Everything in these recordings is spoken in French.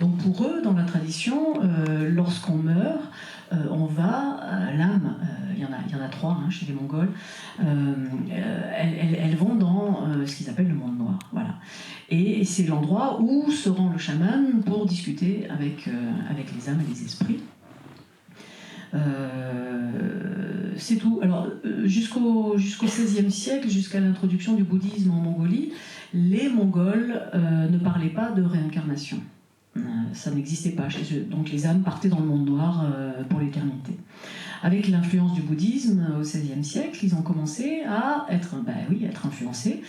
Donc pour eux, dans la tradition, lorsqu'on meurt, on va, l'âme, il y en a 3 chez les Mongols, elles vont dans ce qu'ils appellent le monde noir. Voilà. Et c'est l'endroit où se rend le chaman pour discuter avec les âmes et les esprits. C'est tout. Alors, jusqu'au XVIe siècle, jusqu'à l'introduction du bouddhisme en Mongolie, les Mongols ne parlaient pas de réincarnation. Ça n'existait pas chez eux. Donc les âmes partaient dans le monde noir pour l'éternité. Avec l'influence du bouddhisme au XVIe siècle, ils ont commencé à être influencés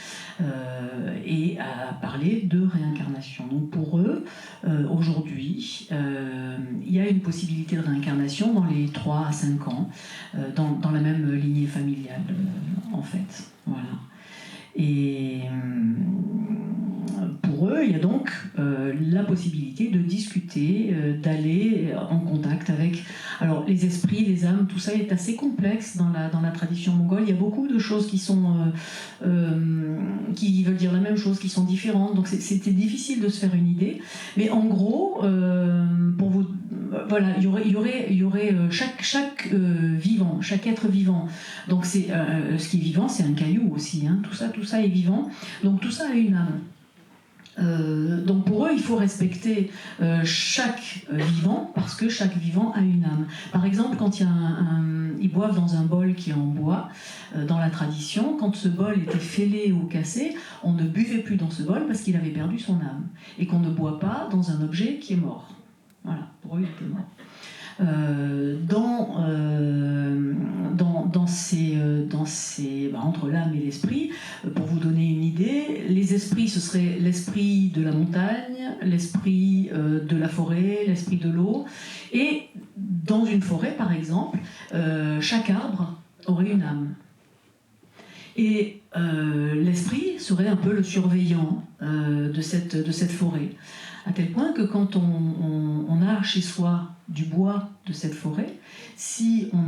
et à parler de réincarnation. Donc pour eux, aujourd'hui, il y a une possibilité de réincarnation dans les 3 à 5 ans, dans la même lignée familiale, en fait. Voilà. Et pour eux, il y a donc la possibilité de discuter, d'aller en contact avec... Alors, les esprits, les âmes, tout ça est assez complexe dans la tradition mongole. Il y a beaucoup de choses qui veulent dire la même chose, qui sont différentes. Donc, c'était difficile de se faire une idée. Mais en gros, pour vous... Voilà, il y aurait chaque vivant, chaque être vivant. Donc, ce qui est vivant, c'est un caillou aussi. Tout ça est vivant. Donc, tout ça a une âme. Donc pour eux, il faut respecter chaque vivant, parce que chaque vivant a une âme. Par exemple, quand ils boivent dans un bol qui est en bois, dans la tradition, quand ce bol était fêlé ou cassé, on ne buvait plus dans ce bol parce qu'il avait perdu son âme, et qu'on ne boit pas dans un objet qui est mort. Voilà, pour eux, il était mort. Entre l'âme et l'esprit, pour vous donner une idée, les esprits, ce serait l'esprit de la montagne, l'esprit de la forêt, l'esprit de l'eau, et dans une forêt par exemple, chaque arbre aurait une âme. Et l'esprit serait un peu le surveillant de cette forêt, à tel point que quand on a chez soi du bois de cette forêt, si on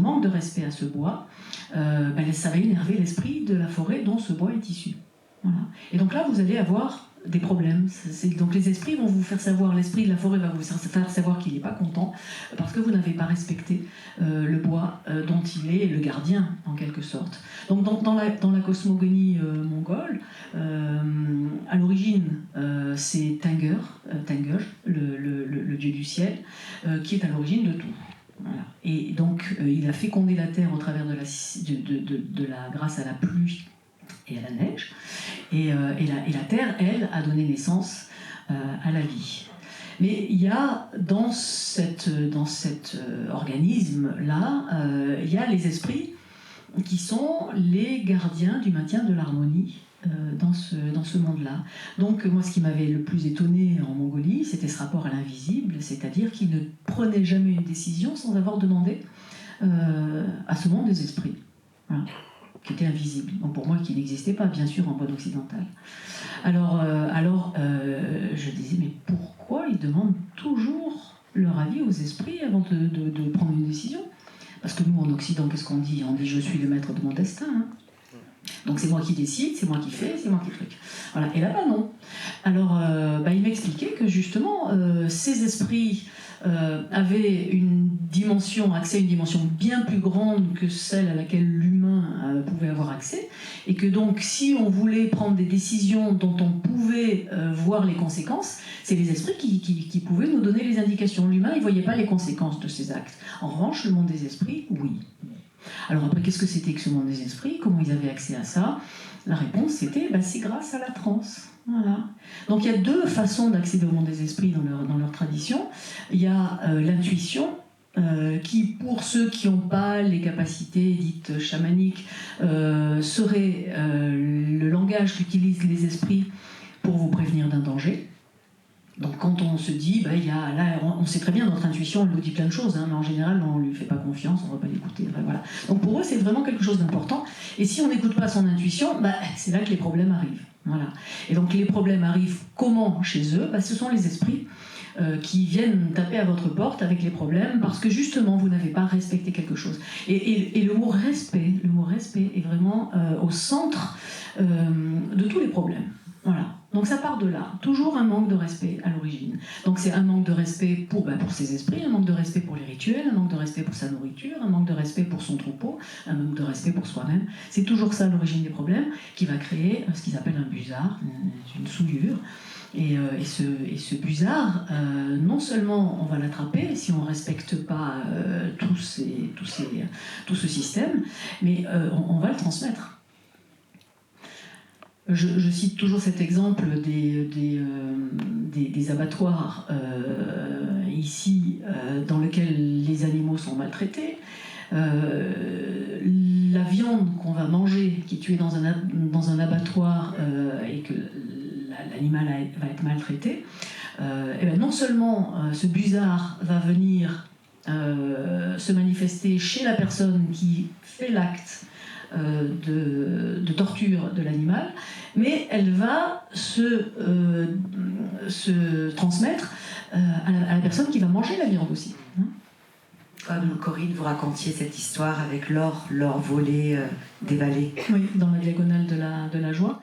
manque de respect à ce bois, ça va énerver l'esprit de la forêt dont ce bois est issu. Voilà. Et donc là, vous allez avoir des problèmes. Donc les esprits vont vous faire savoir, l'esprit de la forêt va vous faire savoir qu'il n'est pas content parce que vous n'avez pas respecté le bois dont il est le gardien, en quelque sorte. Donc dans la cosmogonie mongole, à l'origine, c'est Tengger, le dieu du ciel, qui est à l'origine de tout. Voilà. Et donc il a fécondé la terre au travers grâce à la pluie et à la neige, et la terre, elle, a donné naissance à la vie. Mais il y a dans cet organisme-là, il y a les esprits qui sont les gardiens du maintien de l'harmonie dans ce monde-là. Donc moi, ce qui m'avait le plus étonné en Mongolie, c'était ce rapport à l'invisible, c'est-à-dire qu'ils ne prenaient jamais une décision sans avoir demandé à ce monde des esprits. Voilà. Qui était invisible, donc pour moi qui n'existait pas, bien sûr, en mode occidental. Alors je disais, mais pourquoi ils demandent toujours leur avis aux esprits avant de prendre une décision? Parce que nous, en Occident, qu'est-ce qu'on dit? On dit, je suis le maître de mon destin. Donc c'est moi qui décide, c'est moi qui fais, c'est moi qui truc. Voilà. Et là-bas, non. Alors, il m'expliquait que justement, ces esprits avaient accès à une dimension bien plus grande que celle à laquelle l'humain pouvait avoir accès, et que donc, si on voulait prendre des décisions dont on pouvait voir les conséquences, c'est les esprits qui pouvaient nous donner les indications. L'humain, il ne voyait pas les conséquences de ses actes. En revanche, le monde des esprits, oui. Alors après, qu'est-ce que c'était que ce monde des esprits? Comment ils avaient accès à ça? La réponse, c'était, c'est grâce à la transe. Voilà. Donc il y a 2 façons d'accéder au monde des esprits dans leur tradition. Il y a l'intuition, qui, pour ceux qui n'ont pas les capacités dites chamaniques, serait le langage qu'utilisent les esprits pour vous prévenir d'un danger. Donc quand on se dit, on sait très bien, notre intuition, elle nous dit plein de choses, mais en général, on ne lui fait pas confiance, on ne va pas l'écouter. Voilà. Donc pour eux, c'est vraiment quelque chose d'important. Et si on n'écoute pas son intuition, c'est là que les problèmes arrivent. Voilà. Et donc les problèmes arrivent comment chez eux? Ce sont les esprits qui viennent taper à votre porte avec les problèmes parce que justement vous n'avez pas respecté quelque chose. Et le mot respect est vraiment au centre de tous les problèmes. Voilà. Donc ça part de là, toujours un manque de respect à l'origine. Donc c'est un manque de respect pour ses esprits, un manque de respect pour les rituels, un manque de respect pour sa nourriture, un manque de respect pour son troupeau, un manque de respect pour soi-même. C'est toujours ça l'origine des problèmes qui va créer ce qu'ils appellent un busard, une souillure. Et ce busard, non seulement on va l'attraper si on ne respecte pas tout ce système, mais on va le transmettre. Je cite toujours cet exemple des abattoirs ici, dans lesquels les animaux sont maltraités. La viande qu'on va manger, qui est tuée dans un abattoir et que l'animal va être maltraité, et bien non seulement ce busard va venir se manifester chez la personne qui fait l'acte de torture de l'animal, mais elle va se transmettre à la personne qui va manger la viande aussi. Comme Corinne, vous racontiez cette histoire avec l'or volé, dévalé. Oui, dans la diagonale de la joie.